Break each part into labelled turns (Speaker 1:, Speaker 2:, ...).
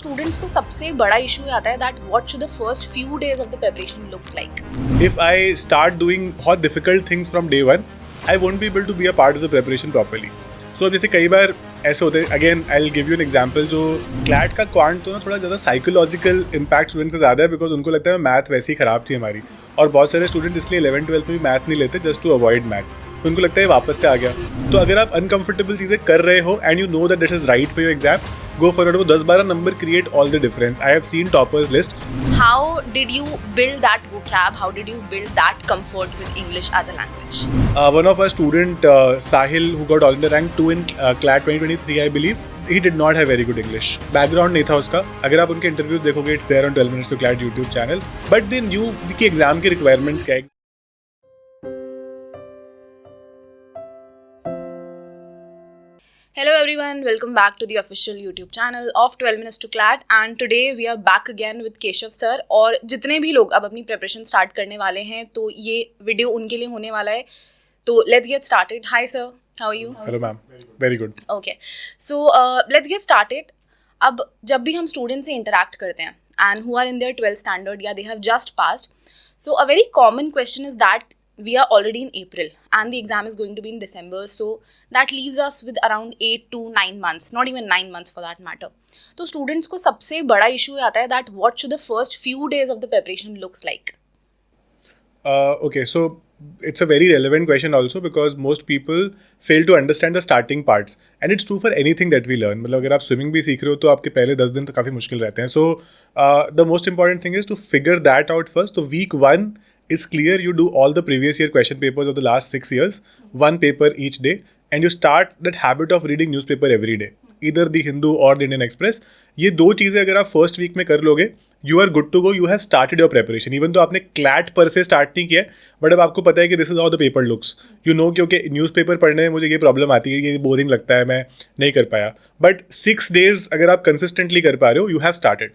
Speaker 1: Students को सबसे बड़ा इशू आता है that what should the first few days of the preparation looks like.
Speaker 2: If I start doing बहुत difficult things from day one, I won't be able to be a part of the preparation properly. So अब जैसे कई बार ऐसे होते हैं, again I will give you an example, जो CLAT का क्वांट तो ना थोड़ा ज़्यादा साइकोलॉजिकल इम्पैक्ट स्टूडेंट का ज़्यादा है, बिकॉज उनको लगता है मैथ वैसी ख़राब थी हमारी, और बहुत सारे स्टूडेंट इसलिए 11th-12th में भी मैथ नहीं लेते जस्ट टू अवॉइड मैथ, तो उनको लगता है वापस से आ गया. तो अगर आप अनकंफर्टेबल चीज़ें कर रहे हो and you know that this is right for your exam, go for it. वो 10-12 number create all the difference. I have seen toppers list.
Speaker 1: How did you build that vocab? How did you build that comfort with English as a language?
Speaker 2: One of our student, Sahil, who got all India rank 2 in CLAT 2023, I believe, he did not have very good English. Background नहीं था उसका. अगर आप उनके interviews देखोगे, it's there on 12 Minutes to CLAT YouTube channel. But they knew कि exam के requirements क्या है.
Speaker 1: Hello everyone, welcome back to the official YouTube channel of 12 Minutes to CLAT, and today we are back again with Keshav sir. और जितने भी लोग अब अपनी preparation start करने वाले हैं तो ये वीडियो उनके लिए होने वाला है. तो let's get started. Hi sir, how are you?
Speaker 2: Hello ma'am, very good.
Speaker 1: Okay, so let's get started. अब जब भी हम students से interact करते हैं and who are in their 12th standard या they have just passed, so a very common question is that we are already in April and the exam is going to be in December, so that leaves us with around 8 to 9 months, not even 9 months for that matter. तो students को सबसे बड़ा issue आता है that what should the first few days of the preparation looks like?
Speaker 2: Okay, so it's a very relevant question also, because most people fail to understand the starting parts, and it's true for anything that we learn. मतलब अगर आप swimming भी सीख रहे हो तो आपके पहले 10 दिन तो काफ़ी मुश्किल रहते हैं. So the most important thing is to figure that out first. So week 1 is clear. You do all the previous year question papers of the last 6 years, one paper each day, and you start that habit of reading newspaper every day, either the Hindu or the Indian Express. ये दो चीज़ें अगर आप first week में कर लोगे, you are good to go. You have started your preparation. Even तो आपने क्लैट पर से स्टार्ट नहीं किया, बट अब आपको पता है कि this is how the paper looks. You know क्योंकि न्यूज़पेपर पढ़ने में मुझे ये प्रॉब्लम आती है, ये बोरिंग लगता है, मैं नहीं कर पाया. बट 6 days अगर आप कंसिस्टेंटली कर पा रहे हो, you have started.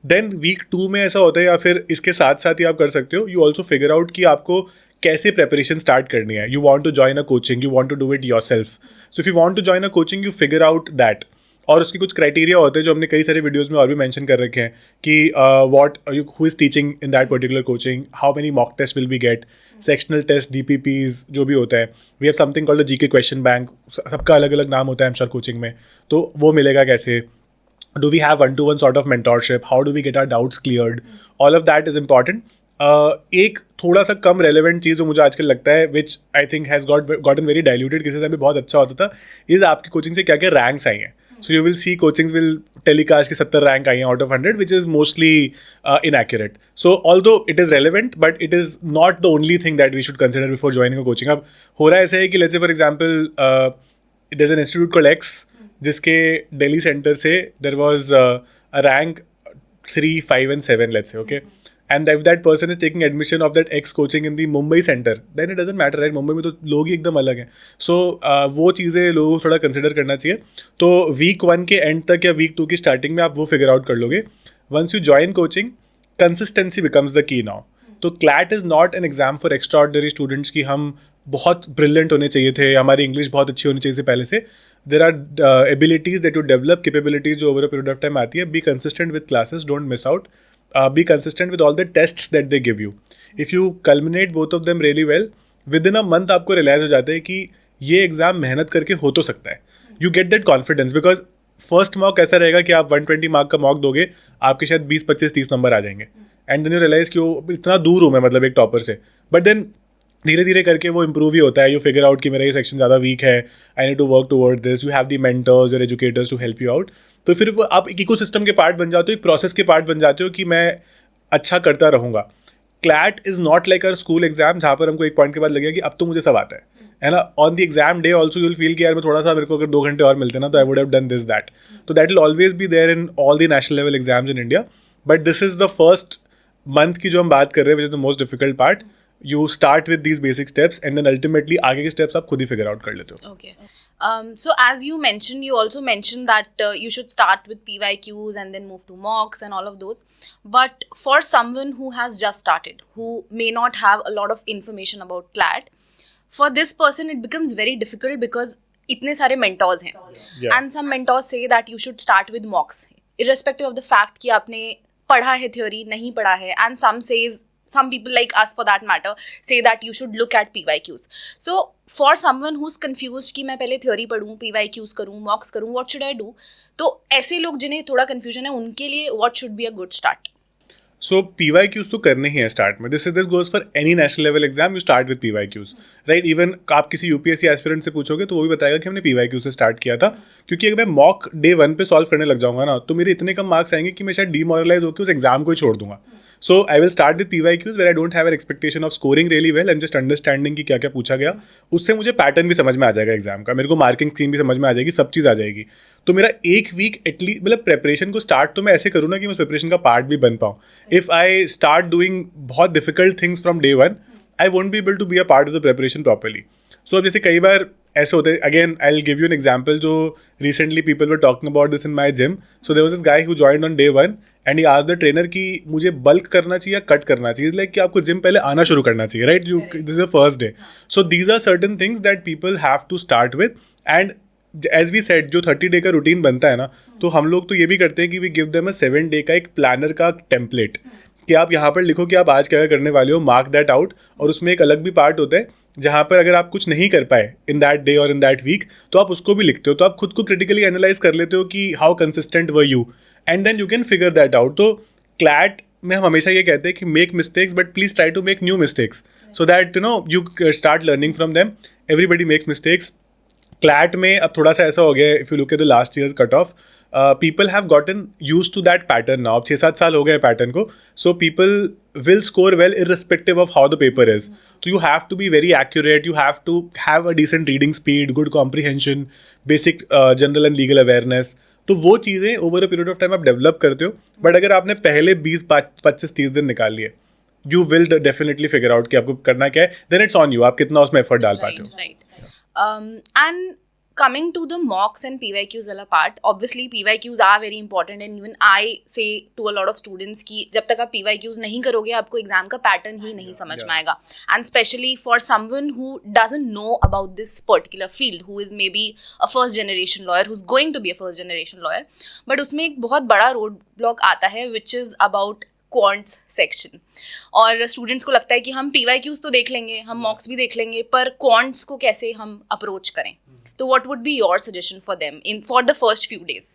Speaker 2: Then week 2 में ऐसा होता है, या फिर इसके साथ साथ ही आप कर सकते हो, यू ऑल्सो फिगर आउट कि आपको कैसे प्रेपरेशन स्टार्ट करनी है. You want to join a coaching, you want to do it your self. So if you want to join a coaching, you figure out that. और उसके कुछ criteria होते हैं जो हमने कई सारे वीडियोज़ में और भी मेंशन कर रखे हैं कि what who is teaching in that particular coaching, how many mock test will be get, sectional test, DPPs जो भी होता है. We have something called the GK question bank. सबका अलग अलग नाम होता है एमश्योर कोचिंग में, तो वो मिलेगा कैसे. Do we have one-to-one sort of mentorship? How do we get our doubts cleared? All of that is important. एक थोड़ा सा कम relevant चीज़ जो मुझे आजकल लगता है, which I think has gotten very diluted, किसी समय बहुत अच्छा होता था, is आपकी कोचिंग से क्या क्या रैंक्स आई हैं. So you will see coachings will telecast कि 70 रैंक आई हैं out of 100, which is mostly inaccurate. So although it is relevant, but it is not the only thing that we should consider before joining a coaching. अब हो रहा है ऐसा है कि let's say for example, there's an institute called X, जिसके Delhi centre से there was a rank 3, 5 and 7, let's say, okay, and that person is taking admission of that x coaching in the Mumbai centre, then it doesn't matter, right. Mumbai में तो लोग ही एकदम अलग हैं. सो वो चीज़ें लोगों को थोड़ा कंसिडर करना चाहिए. तो वीक 1 के एंड तक या वीक 2 की स्टार्टिंग में आप वो फिगर आउट कर लोगे. Once you join coaching, consistency becomes the key now. तो CLAT is not an exam for extraordinary students कि हम बहुत ब्रिलियंट होने चाहिए थे, हमारी इंग्लिश बहुत अच्छी होनी चाहिए थी पहले से. There are abilities that you develop, capabilities जो over a period of time आती है. Be consistent with classes, don't miss out. Be consistent with all the tests that they give you. If you culminate both of them really well, within a month आपको realize हो जाता है कि ये exam मेहनत करके हो तो सकता है. You get that confidence because first mock ऐसा रहेगा कि आप 120 मार्क का मॉक दोगे, आपके शायद 20, 25, 30 नंबर आ जाएंगे. एंड देन यू रियलाइज कि वो इतना दूर हूँ मैं, मतलब एक टॉपर से. बट देन धीरे धीरे करके वो इंप्रूव ही होता है. यू फिगर आउट कि मेरा ये सेक्शन ज़्यादा वीक है, I need to work toward this. You have the mentors और educators to help you out. तो फिर वो आप एक इकोसिस्टम के पार्ट बन जाते हो, एक प्रोसेस के पार्ट बन जाते हो कि मैं अच्छा करता रहूँगा. CLAT is not like our school exam जहाँ पर हमको एक पॉइंट के बाद लगेगा कि अब तो मुझे सब आता है ना. On the exam day also you will feel कि यार मैं थोड़ा सा, मेरे को अगर 2 घंटे और मिलते ना तो I would have done this that. तो that will always be there in all the national level exams in India. But this is the first month की जो हम बात कर रहे हैं, which is the most difficult part. You start with these basic steps and then ultimately आगे के steps आप खुद ही figure out कर लेते हो.
Speaker 1: Okay. So as you mentioned, you also mentioned that you should start with PYQs and then move to mocks and all of those. But for someone who has just started, who may not have a lot of information about CLAT, for this person it becomes very difficult because इतने सारे mentors हैं.
Speaker 2: Yeah.
Speaker 1: And some mentors say that you should start with mocks. irrespective of the fact कि आपने पढ़ा है theory नहीं पढ़ा है, and some people like us for that matter say that you should look at PYQs. So for someone who's confused कि मैं पहले theory पढ़ूँ, PYQs करूँ, mocks करूँ, what should I do? तो ऐसे लोग जिन्हें थोड़ा confusion है उनके लिए what should be a good start?
Speaker 2: So PYQs तो करने ही है स्टार्ट में. This goes for any national level exam. You start with PYQs, right? Even आप किसी UPSC एस्पिरेंट से पूछोगे तो वो भी बताएगा कि हमने PYQ से स्टार्ट किया था, क्योंकि अगर मैं मॉक डे 1 पे सॉल्व करने लग जाऊंगा ना तो मेरे इतने कम मार्क्स आएंगे कि मैं शायद डीमोरलाइज होकर उस एग्जाम को ही छोड़ दूंगा. So I will start with PYQs where I don't have an expectation of scoring really well. I'm just understanding कि क्या क्या पूछा गया. उससे मुझे पैटर्न भी समझ में आ जाएगा एग्जाम का, मेरे को मार्किंग स्कीम भी समझ में आ जाएगी, सब चीज़ आ जाएगी. तो मेरा एक वीक एटलीस्ट मतलब प्रेपरेशन को स्टार्ट तो मैं ऐसे करूँ ना कि मैं उस प्रेपरेशन का पार्ट भी बन पाऊँ. इफ़ आई स्टार्ट डूइंग बहुत difficult things from day 1, I won't be able to be a part of the preparation properly. So अब जैसे कई बार ऐसे होते हैं, again I will give you an example. जो recently people were talking about this in my gym. So there was this guy who joined on day 1 and he asked the trainer कि मुझे बल्क करना चाहिए या cut करना चाहिए. Like कि आपको जिम पहले आना शुरू करना चाहिए, right? You this is the first day. So these are certain things that people have to start with. And as we said, जो 30 डे का रूटीन बनता है ना, तो हम लोग तो ये भी करते हैं कि we give them a 7 day का एक प्लानर का टेम्पलेट कि आप यहाँ पर लिखो कि आप आज क्या करने वाले हो, मार्क दैट आउट. और उसमें एक अलग भी पार्ट होता है जहाँ पर अगर आप कुछ नहीं कर पाए इन दैट डे और इन दैट वीक तो आप उसको भी लिखते हो. तो आप खुद को क्रिटिकली एनालाइज कर लेते हो कि how consistent were you, and then you can figure that out. तो क्लैट में हम हमेशा ये कहते हैं कि make mistakes but please try to make new mistakes so that you start learning from them. Everybody makes mistakes. CLAT में अब थोड़ा सा ऐसा हो गया है, if you look at the last years cut off, people have gotten used to that pattern now. अब 6-7 साल हो गए पैटर्न को. So people will score well irrespective of how the paper is. So you have to be very accurate, you have to have a decent reading speed, good comprehension, basic general and legal awareness. तो वो चीज़ें over a period of time आप develop करते हो. But अगर आपने पहले 20-25-30 दिन निकाल लिए, you will definitely figure out कि आपको करना क्या है. देन इट्स ऑन यू, आप कितना उसमें एफर्ट डाल पाते हो.
Speaker 1: Right. And coming to the mocks and PYQs वाला part, obviously PYQs are very important, and even I say to a lot of students कि जब तक आप PYQs नहीं करोगे आपको एग्जाम का पैटर्न ही नहीं समझ में आएगा. And especially for someone who doesn't know about this particular field, who is maybe a first generation lawyer, who's going to be a first generation lawyer, but उसमें एक बहुत बड़ा रोड ब्लॉक आता है which is about quants section. और students को लगता है कि हम PYQs तो देख लेंगे, हम मॉक्स भी देख लेंगे, पर क्वांट्स को कैसे हम अप्रोच करें. तो what would be your suggestion for them for the first few days?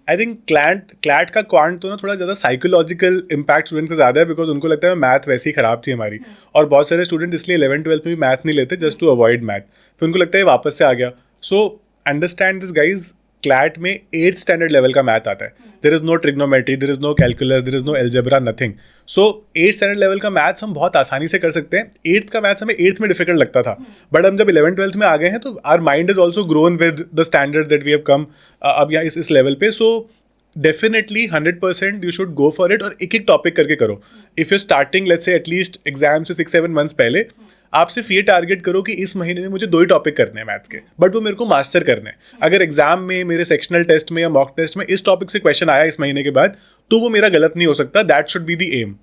Speaker 2: I think CLAT का क्वांट तो ना थोड़ा ज़्यादा साइकोलॉजिकल इम्पैक्ट स्टूडेंट का ज़्यादा है, बिकॉज उनको लगता है मैथ वैसे ही ख़राब थी हमारी. और बहुत सारे स्टूडेंट इसलिए 11th-12th में भी मैथ नहीं लेते जस्ट टू अवॉइड मैथ. फिर उनको लगता है वापस से आ गया. So understand this guys, CLAT में 8th स्टैंडर्ड लेवल का मैथ आता है. There is no trigonometry, there is no calculus, there is no algebra, nothing. So 8th standard level का मैथ्स हम बहुत आसानी से कर सकते हैं. 8th का मैथ्स हमें 8th में डिफिकल्ट लगता था, बट हम जब 11th-12th में आ गए हैं तो our mind is also grown with the standard that we have come अब यहाँ इस लेवल पे. So definitely 100% you should go for it, और एक एक टॉपिक करके करो. इफ यू स्टार्टिंग लेट्स से एटलीस्ट एग्जाम से 6-7 मंथ्स पहले, आप सिर्फ ये टारगेट करो कि इस महीने में मुझे 2 ही टॉपिक करने हैं मैथ्स के, बट वो मेरे को मास्टर करने हैं. अगर एग्जाम में, मेरे सेक्शनल टेस्ट में या मॉक टेस्ट में इस टॉपिक से क्वेश्चन आया इस महीने के बाद, तो वो मेरा गलत नहीं हो सकता. That should be the aim.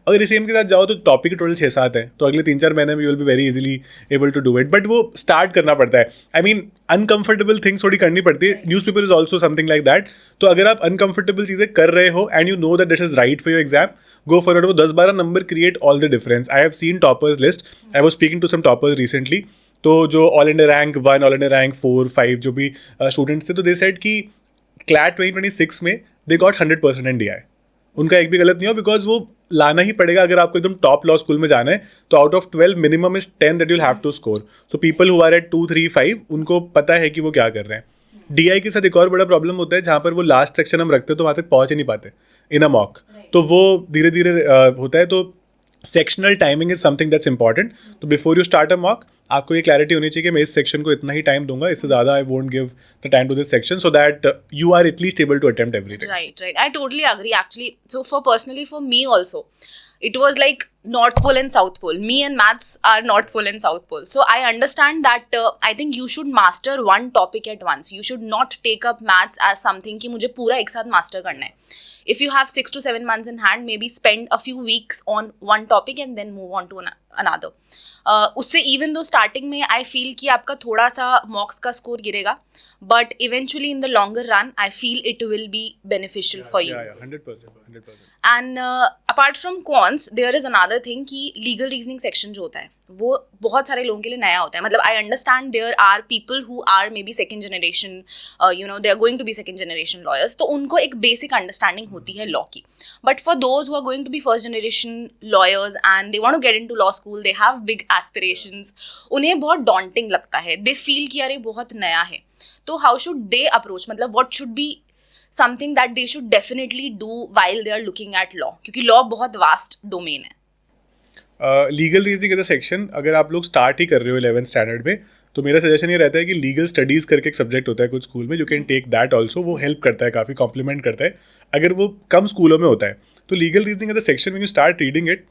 Speaker 2: अगर इस एम के साथ जाओ तो टॉपिक टोटल 6-7 है, तो अगले 3-4 महीने में you will be very easily able to do it. But वो स्टार्ट करना पड़ता है. आई मीन अनकंफर्टेबल थिंग्स थोड़ी करनी पड़ती है. Newspaper is also something like that. तो अगर आप अनकंफर्टेबल चीज़ें कर रहे हो and you know that this is right for your exam, go for it. वो 10-12 number create all the difference. I have seen toppers list. I was speaking to some toppers recently. तो जो all India rank 1, all India rank 4, 5 जो भी students थे, तो they said कि CLAT 2026 में they got 100% in DI. उनका एक भी गलत नहीं हो, बिकॉज वो लाना ही पड़ेगा. अगर आपको एकदम टॉप लॉ स्कूल में जाना है तो out of 12 minimum is 10 that you'll have to score. So people who are at 2, 3, 5 उनको पता है कि वो क्या कर रहे हैं. DI के साथ एक और बड़ा प्रॉब्लम होता है, जहाँ पर वो लास्ट सेक्शन हम रखते हैं तो वहाँ तक पहुँच ही नहीं पाते इन अ मॉक. तो वो धीरे धीरे होता है. तो sectional timing is something that's important. तो before you start a mock आपको ये क्लैरिटी होनी चाहिए कि मैं इस सेक्शन को इतना ही टाइम दूंगा, इससे ज़्यादा I won't give the time to this section, so that you are at least able to attempt everything.
Speaker 1: Right. I totally agree actually. So for me also, it was like North Pole and South Pole. Me and maths are North Pole and South Pole. So I understand that I think you should master one topic at once. You should not take up maths as something कि मुझे पूरा एक साथ master करना है. If you have 6 to 7 months in hand, maybe spend a few weeks on one topic and then move on to अनादर. उससे even though starting में आई feel कि आपका थोड़ा सा मॉक्स का स्कोर गिरेगा, but eventually in the longer run I feel it will be beneficial for you.
Speaker 2: 100%.
Speaker 1: And apart from cons there is another thing कि legal reasoning section जो होता है वो बहुत सारे लोगों के लिए नया होता है. मतलब I understand there are people who are maybe second generation, you know, they are going to be second generation lawyers, तो उनको एक बेसिक अंडरस्टैंडिंग होती है लॉ की. But for those who are going to be first generation lawyers and they want to get into law school, they have big aspirations, उन्हें बहुत daunting लगता है. दे फील कि अरे बहुत नया है. तो हाउ शुड दे अप्रोच, मतलब what should be something that they should definitely do while they are looking at law, क्योंकि law बहुत vast domain है.
Speaker 2: Legal reasoning as a section अगर आप लोग स्टार्ट ही कर रहे हो 11th स्टैंडर्ड में, तो मेरा सजेशन ये रहता है कि लीगल स्टडीज़ करके एक सब्जेक्ट होता है कुछ स्कूल में, you can take that also. वो हेल्प करता है, काफ़ी कॉम्प्लीमेंट करता है. अगर वो कम स्कूलों में होता है तो legal reasoning as a section when you start reading it,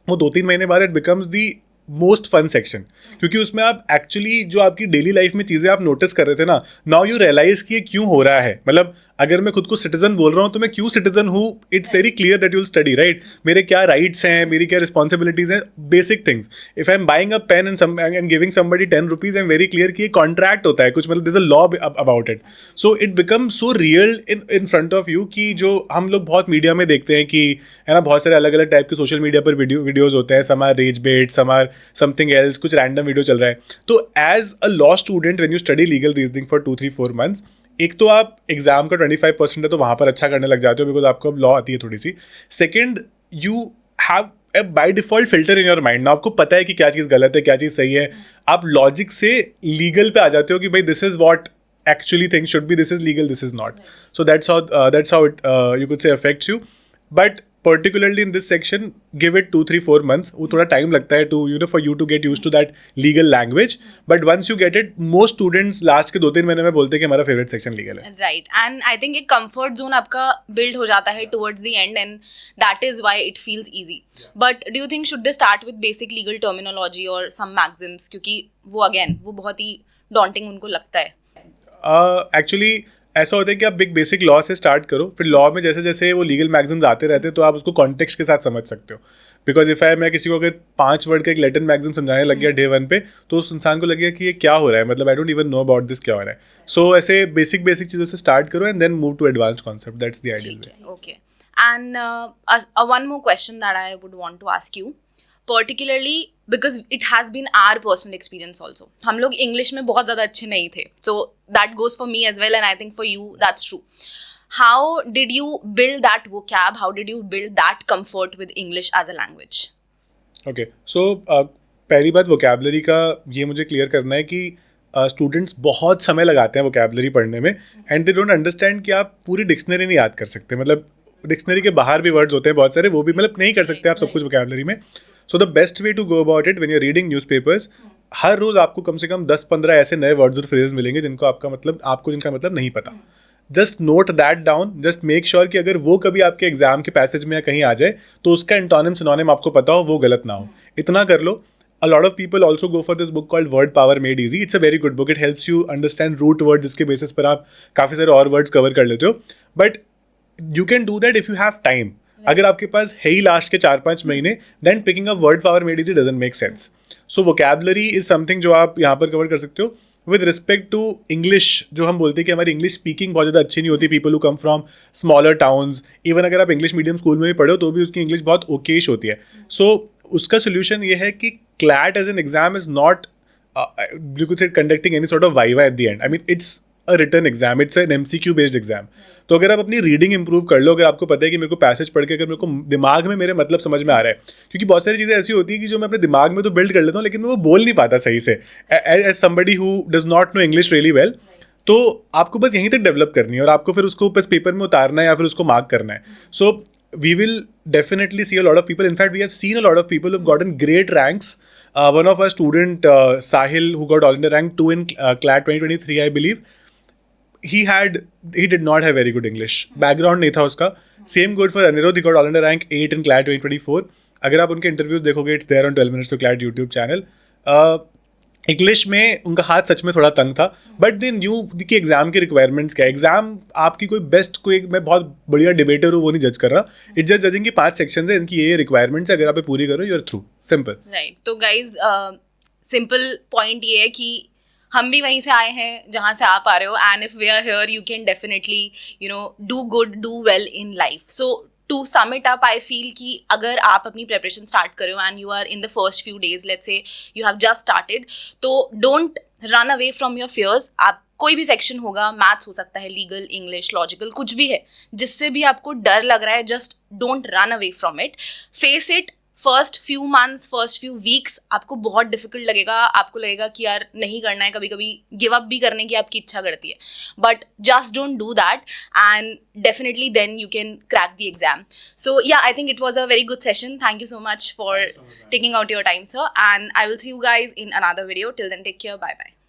Speaker 2: वो 2-3 महीने बाद it becomes the most fun section, क्योंकि उसमें आप एक्चुअली जो आपकी डेली लाइफ में चीज़ें आप नोटिस कर रहे थे ना, नाउ यू रियलाइज कि ये क्यों हो रहा है. मतलब अगर मैं खुद को सिटीजन बोल रहा हूँ तो मैं क्यों सिटीजन हूँ, it's very clear that you'll study, right. मेरे क्या राइट्स हैं, मेरी क्या रिस्पॉन्सिबिलिटीज हैं, basic things. If I am buying a pen and giving somebody 10 rupees, I am very clear कि ये कॉन्ट्रैक्ट होता है कुछ, मतलब this a law about it. So it become so real in front of you कि जो हम लोग बहुत मीडिया में देखते हैं कि है ना, बहुत सारे अलग अलग टाइप के सोशल मीडिया पर वीडियोज होते हैं, some are rage bait, some are something else, कुछ रैंडम वीडियो चल रहा है. तो as a law student when you study legal reasoning for 2-3-4 months, एक तो आप एग्जाम का 25% है तो वहाँ पर अच्छा करने लग जाते हो बिकॉज आपको अब लॉ आती है थोड़ी सी. Second, you have by default filter in your mind ना, आपको पता है कि क्या चीज़ गलत है, क्या चीज़ सही है. आप लॉजिक से लीगल पे आ जाते हो कि भाई this is what actually things should be, this is legal, this is not. So that's how it you could say affects you. But particularly in this section, give it 2-3-4 months. वो थोड़ा time लगता है to, you know, for you to get used to that legal language. But once you get it, most students last के 2-3 महीने में बोलते हैं कि हमारा फेवरेट सेक्शन लीगल है.
Speaker 1: Right, and I think एक comfort zone आपका build हो जाता है towards the end, and that is why it feels easy. But do you think should they start with basic legal terminology or some maxims, क्योंकि वो again वो बहुत ही daunting उनको लगता है.
Speaker 2: एक्चुअली ऐसा होता है कि आप बिग बेसिक लॉ से स्टार्ट करो, फिर लॉ में जैसे जैसे वो लीगल मैगजीम्स आते रहते हैं तो आप उसको कॉन्टेक्स्ट के साथ समझ सकते हो. बिकॉज इफ मैं किसी को अगर 5 वर्ड का एक लैटिन मैगजीम समझाने लग गया डे 1 पे, तो उस इंसान को लगेगा कि ये क्या हो रहा है, मतलब I don't even know about this, क्या हो रहा है. सो ऐसे बेसिक चीज़ों से स्टार्ट करो and then move to advanced concept. That's the ideal way.
Speaker 1: Okay, and one more question that I would want to ask you, particularly because it has been our personal experience also. हम लोग English में बहुत ज़्यादा अच्छे नहीं थे, so that goes for me as well, and I think for you that's true. How did you build that vocab? How did you build that comfort with English as a language?
Speaker 2: Okay, so पहली बात vocabulary का ये मुझे clear करना है कि students बहुत समय लगाते हैं वोकैबलरी पढ़ने में, एंड दे डोंट अंडरस्टैंड कि आप पूरी डिक्शनरी नहीं याद कर सकते. मतलब डिक्शनरी के बाहर भी वर्ड्स होते हैं बहुत सारे, वो भी मतलब नहीं कर सकते आप सब कुछ वोकैबलरी में. So the best way to go about it when you are reading newspapers, हर रोज आपको कम से कम 10-15 ऐसे नए वर्ड्स और फ्रेजेस मिलेंगे जिनका मतलब नहीं पता. Just note that down. Just make sure कि अगर वो कभी आपके एग्जाम के पैसेज में या कहीं आ जाए तो उसका एंटोनिम सिनोनिम आपको पता हो, वो गलत ना हो. इतना कर लो. A lot of people also go for this book called Word Power Made Easy. It's a very good book. It helps you understand root words, जिसके बेसिस पर आप काफ़ी सारे और वर्ड्स कवर कर लेते हो. But you can do that if you have time. अगर आपके पास है ही लास्ट के 4-5 महीने, then picking up Word Power Made Easy doesn't make sense. So vocabulary is something जो आप यहाँ पर कवर कर सकते हो. With respect to English, जो हम बोलते हैं कि हमारी इंग्लिश स्पीकिंग बहुत ज़्यादा अच्छी नहीं होती, people who come from smaller towns, even अगर आप इंग्लिश मीडियम स्कूल में भी पढ़ो तो भी उसकी इंग्लिश बहुत ओकेश होती है. So उसका सोल्यूशन ये है कि CLAT as an exam is not you could say conducting any sort of viva at the end. I mean, it's a written exam, it's an MCQ based exam. तो अगर आप अपनी रीडिंग इंप्रूव कर लो, अगर आपको पता है कि मेरे को पैसेज पढ़ के अगर मेरे को दिमाग में मेरे मतलब समझ में आ रहा है, क्योंकि बहुत सारी चीज़ें ऐसी होती है कि जो मैं अपने दिमाग में तो बिल्ड कर लेता हूँ लेकिन मैं वो बोल नहीं पाता सही से, as somebody who does not know English really well. तो आपको बस यहीं तक डेवलप करनी है और आपको फिर उसको बस पेपर में उतारना है या फिर उसको मार्क करना है. सो we will definitely see a lot of people. In fact, we have seen a lot of people who've gotten great ranks. One of our student, Sahil, who got all India rank 2 in CLAT 2023, I believe, he did not have very good English background नहीं था उसका. Same good for Anirudh, he got all India rank 8 in CLAT 2024. अगर आप उनके interviews देखोगे, it's there on 12 Minutes to CLAT YouTube channel. English में उनका हाथ सच में थोड़ा तंग था, बट दे न्यू कि एग्जाम की रिक्वायरमेंट्स क्या है. एग्जाम आपकी कोई बेस्ट, कोई मैं बहुत बढ़िया डिबेटर हूँ वो नहीं जज कर रहा. इट जस्ट जजिंग की 5 सेक्शन है, इनकी ये रिक्वायरमेंट्स है, अगर आप ये पूरी करो you are through. Simple.
Speaker 1: Right. तो गाइज सिंपल पॉइंट ये है कि हम भी वहीं से आए हैं जहाँ से आप आ रहे हो, and if we are here you can definitely do good, do well in life. So to sum it up, I feel कि अगर आप अपनी प्रेपरेशन स्टार्ट कर रहे हो and you are in the first few days, let's say you have just started, तो don't run away from your fears. आप कोई भी सेक्शन होगा, मैथ्स हो सकता है, लीगल, इंग्लिश, लॉजिकल, कुछ भी है जिससे भी आपको डर लग रहा है, just don't run away from it. Face it. First few months, first few weeks आपको बहुत डिफिकल्ट लगेगा, आपको लगेगा कि यार नहीं करना है, कभी कभी गिव अप भी करने की आपकी इच्छा करती है, but just don't do that and definitely then you can crack the exam. So yeah, I think it was a very good session. Thank you so much for taking out your time, sir, and I will see you guys in another video. Till then, take care. Bye bye.